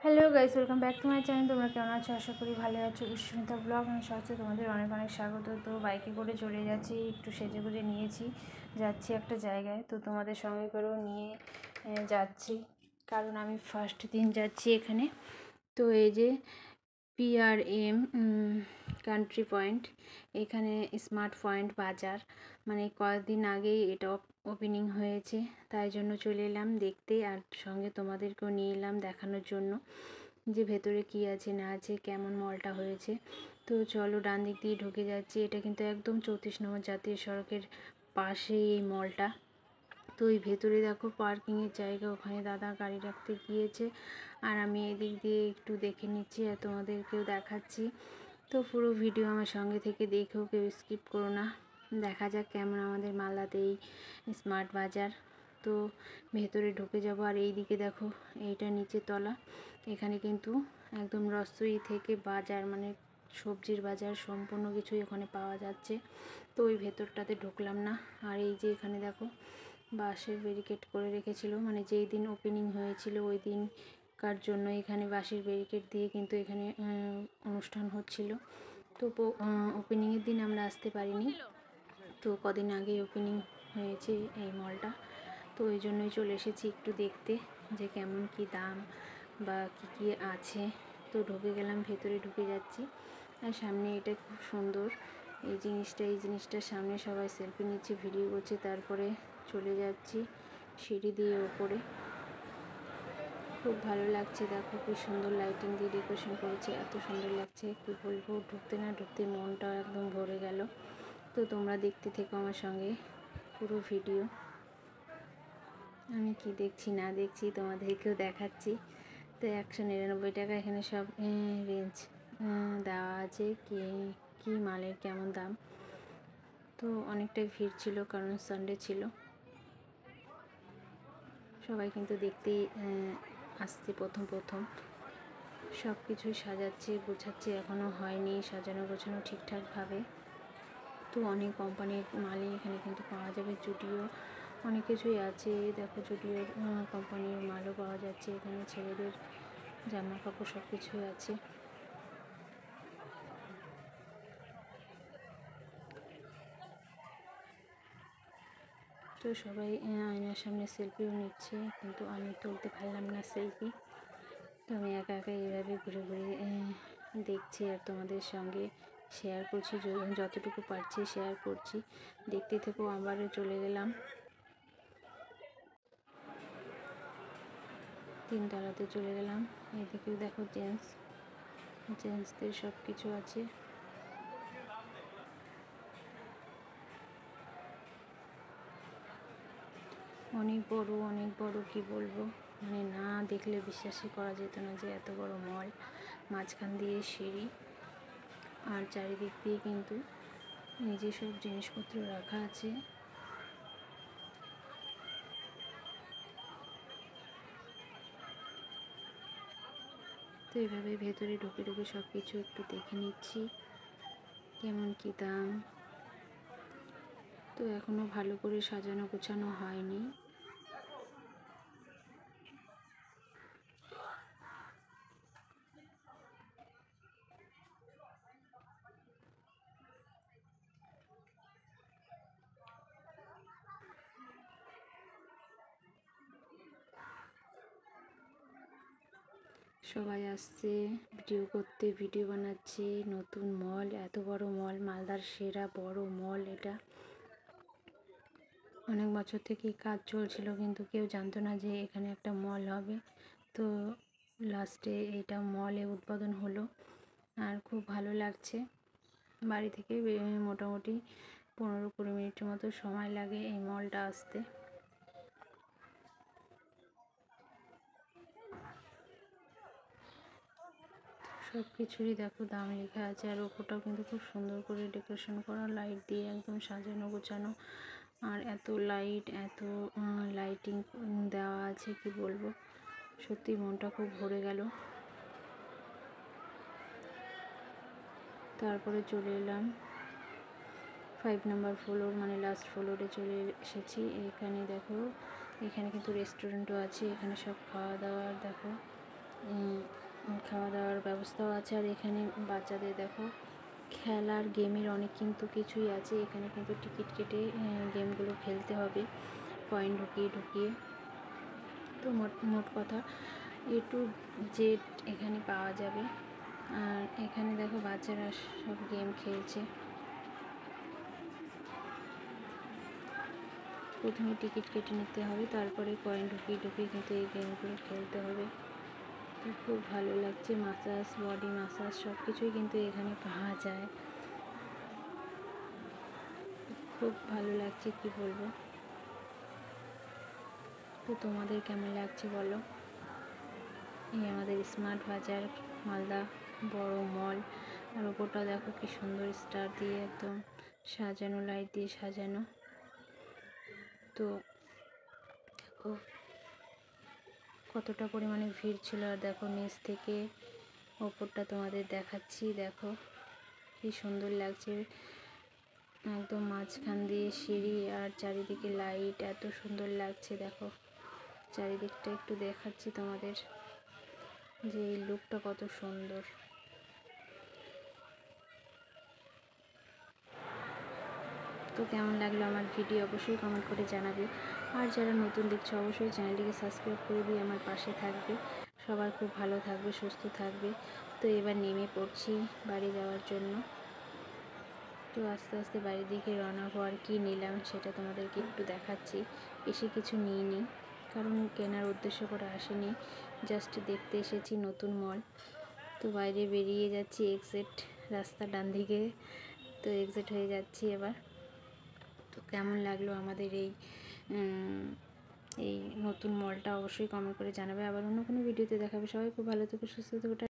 Hello guys, welcome back to my channel. তোমরা কেমন আছো? আশা করি ভালো আছো। সুস্মিতা ব্লগ আমি সাথে তোমাদের অনেক অনেক স্বাগত। তো বাইকে করে চলে যাচ্ছি, একটু সেজে গুজে নিয়েছি, যাচ্ছি একটা জায়গায়। তো তোমাদের সঙ্গে করেও নিয়ে যাচ্ছি, কারণ আমি ফার্স্ট দিন যাচ্ছি এখানে। তো এই যে PRM কান্ট্রি পয়েন্ট, এখানে স্মার্ট পয়েন্ট বাজার, মানে কয়েকদিন আগেই এটা ওপেনিং হয়েছে, তাই জন্য চলে এলাম দেখতে। আর সঙ্গে তোমাদেরকেও নিয়ে এলাম দেখানোর জন্য যে ভেতরে কি আছে না আছে, কেমন মলটা হয়েছে। তো চলো, ডান দিক দিয়ে ঢুকে যাচ্ছি। এটা কিন্তু একদম 34 নম্বর জাতীয় সড়কের পাশেই এই মলটা। তো এই ভেতরে দেখো পার্কিংয়ের জায়গা, ওখানে দাদা গাড়ি রাখতে গিয়েছে, আর আমি এদিক দিয়ে একটু দেখে নিচ্ছি আর তোমাদেরকেও দেখাচ্ছি। তো পুরো ভিডিও আমার সঙ্গে থেকে দেখেও কেউ স্কিপ করো না। দেখা যাক কেমন আমাদের মালদাতে এই স্মার্ট বাজার। তো ভেতরে ঢুকে যাব। আর এই দিকে দেখো, এইটা নিচে তলা, এখানে কিন্তু একদম রসই থেকে বাজার, মানে সবজির বাজার সম্পূর্ণ কিছুই ওখানে পাওয়া যাচ্ছে। তো ওই ভেতরটাতে ঢুকলাম না। আর এই যে এখানে দেখো বাঁশের ব্যারিকেড করে রেখেছিল, মানে যেই দিন ওপেনিং হয়েছিল ওই দিনকার জন্য এখানে বাঁশের ব্যারিকেড দিয়ে কিন্তু এখানে অনুষ্ঠান হচ্ছিল। তো ওপেনিংয়ের দিন আমরা আসতে পারিনি, তো কদিন আগে ওপেনিং হয়েছে এই মলটা। তো ওই জন্যই চলে এসেছি একটু দেখতে যে কেমন কি দাম বা কি আছে। তো ঢুকে গেলাম, ভেতরে ঢুকে যাচ্ছি। আর সামনে এটা খুব সুন্দর এই জিনিসটার সামনে সবাই সেলফি নিচ্ছে, ভিডিও করছে, তারপরে চলে যাচ্ছি সিঁড়ি দিয়ে ওপরে। খুব ভালো লাগছে, দেখো কি সুন্দর লাইটিং দিয়ে ডেকোরেশন করেছে, এত সুন্দর লাগছে কি বলবো। ঢুকতে না ঢুকতে মনটা একদম ভরে গেল। তো তোমরা দেখতে থেকো আমার সঙ্গে পুরো ভিডিও। আমি কি দেখছি না দেখছি তোমাদেরকেও দেখাচ্ছি। তো 199 টাকা এখানে সব রেঞ্জ দেওয়া আছে, কি মালের কেমন দাম। তো অনেকটাই ভিড় ছিল, কারণ সানডে ছিল। সবাই কিন্তু দেখতেই আসছে প্রথম সব কিছুই সাজাচ্ছে গোছাচ্ছে, এখনও হয়নি সাজানো গোছানো ঠিকঠাকভাবে। তো অনেক কোম্পানির মালই এখানে কিন্তু পাওয়া যাবে, জুডিও অনেক কিছুই আছে। দেখো জুডিওর কোম্পানির মালও পাওয়া যাচ্ছে এখানে, ছেলেদের জামা কাপড় সব কিছুই আছে। তো সবাই আয়নার সামনে সেলফিও নিচ্ছে, কিন্তু আমি তুলতে পারলাম না সেলফি। তো আমি একা একা এইভাবে ঘুরে ঘুরে দেখছি আর তোমাদের সঙ্গে শেয়ার করছি, যতটুকু পারছি শেয়ার করছি। দেখতে থেকেও আবারও চলে গেলাম তিনতলাতে চলে গেলাম। এদিকেও দেখো জেন্টসদের সব কিছু আছে। অনেক বড় কি বলবো, মানে না দেখলে বিশ্বাসই করা যেত না যে এত বড় মল। মাঝখান দিয়ে সিঁড়ি, আর চারিদিক দিয়ে কিন্তু নিজে সব জিনিসপত্র রাখা আছে। তো এইভাবে ভেতরে ঢুকে ঢুকে সব কিছু একটু দেখে নিচ্ছি কেমন কি দাম। তো এখনো ভালো করে সাজানো গোছানো হয়নি। সবাই আসছে ভিডিও করতে, ভিডিও বানাচ্ছে। নতুন মল, এত বড় মল, মালদার সেরা বড় মল এটা। অনেক বছর থেকেই কাজ চলছিল, কিন্তু কেউ জানতো না যে এখানে একটা মল হবে। তো লাস্টে এটা মলে উদ্বোধন হলো, আর খুব ভালো লাগছে। বাড়ি থেকে মোটামুটি 15-20 মিনিটের মতো সময় লাগে এই মলটা আসতে। সব কিছুরই দেখো দাম লেখা আছে, আর ওপরটাও কিন্তু খুব সুন্দর করে ডেকোরেশন করা, লাইট দিয়ে একদম সাজানো গোছানো। আর এত লাইট, এত লাইটিং দেওয়া আছে কি বলবো, সত্যি মনটা খুব ভরে গেল। তারপরে চলে এলাম 5 নম্বর ফ্লোর, মানে লাস্ট ফ্লোরে চলে এসেছি। এখানে দেখো, এখানে কিন্তু রেস্টুরেন্টও আছে, এখানে সব খাওয়া দাওয়ার দেখো খাওয়া দাওয়ার ব্যবস্থাও আছে। আর এখানে বাচ্চাদের দেখো খেলার গেমের অনেক কিন্তু কিছুই আছে। এখানে কিন্তু টিকিট কেটে গেমগুলো খেলতে হবে কয়েন ঢুকিয়ে ঢুকিয়ে। তো মোট কথা A to Z এখানে পাওয়া যাবে। আর এখানে দেখো বাচ্চারা সব গেম খেলছে। প্রথমে টিকিট কেটে নিতে হবে, তারপরে কয়েন ঢুকিয়ে ঢুকিয়ে কিন্তু এই গেমগুলো খেলতে হবে। তো খুব ভালো লাগছে। মাসাজ, বডি মাসাজ সব কিছুই কিন্তু এখানে পাওয়া যায়। খুব ভালো লাগছে, কি বলবো। তো তোমাদের কেমন লাগছে বলো। এই আমাদের স্মার্ট বাজার, মালদা বড় মল। আর ওপরটা দেখো কি সুন্দর স্টার দিয়ে একদম সাজানো, লাইট দিয়ে সাজানো। তো দেখো কতটা পরিমাণে ভিড় ছিল। আর দেখো নিচ থেকে ওপরটা তোমাদের দেখাচ্ছি, দেখো কি সুন্দর লাগছে। একদম মাঝখান দিয়ে সিঁড়ি আর চারিদিকে লাইট, এত সুন্দর লাগছে। দেখো চারিদিকটা একটু দেখাচ্ছি তোমাদের, যে এই লুকটা কত সুন্দর। তো কেমন লাগলো আমার ভিডিও অবশ্যই কমেন্ট করে জানাবে। আর যারা নতুন দেখছো অবশ্যই চ্যানেলটিকে সাবস্ক্রাইব করে দিয়ে আমার পাশে থাকবে। সবাই খুব ভালো থাকবে, সুস্থ থাকবে। তো এবার নেমে পড়ছি বাড়ি যাওয়ার জন্য। তো আস্তে আস্তে বাড়ির দিকে রওনা হওয়ার কি নিলাম সেটা তোমাদেরকে একটু দেখাচ্ছি। বেশি কিছু নিইনি, কারণ কেনার উদ্দেশ্য করে আসেনি, জাস্ট দেখতে এসেছি নতুন মল। তো বাইরে বেরিয়ে যাচ্ছি, এক্সিট রাস্তা ডান দিকে। তো এক্সিট হয়ে যাচ্ছি এবার। তো কেমন লাগলো আমাদের এই নতুন মলটা অবশ্যই কমেন্ট করে জানাবে। আবার অন্য কোনো ভিডিওতে দেখাবে। সবাই খুব ভালো থেকো, সুস্থ থেকো।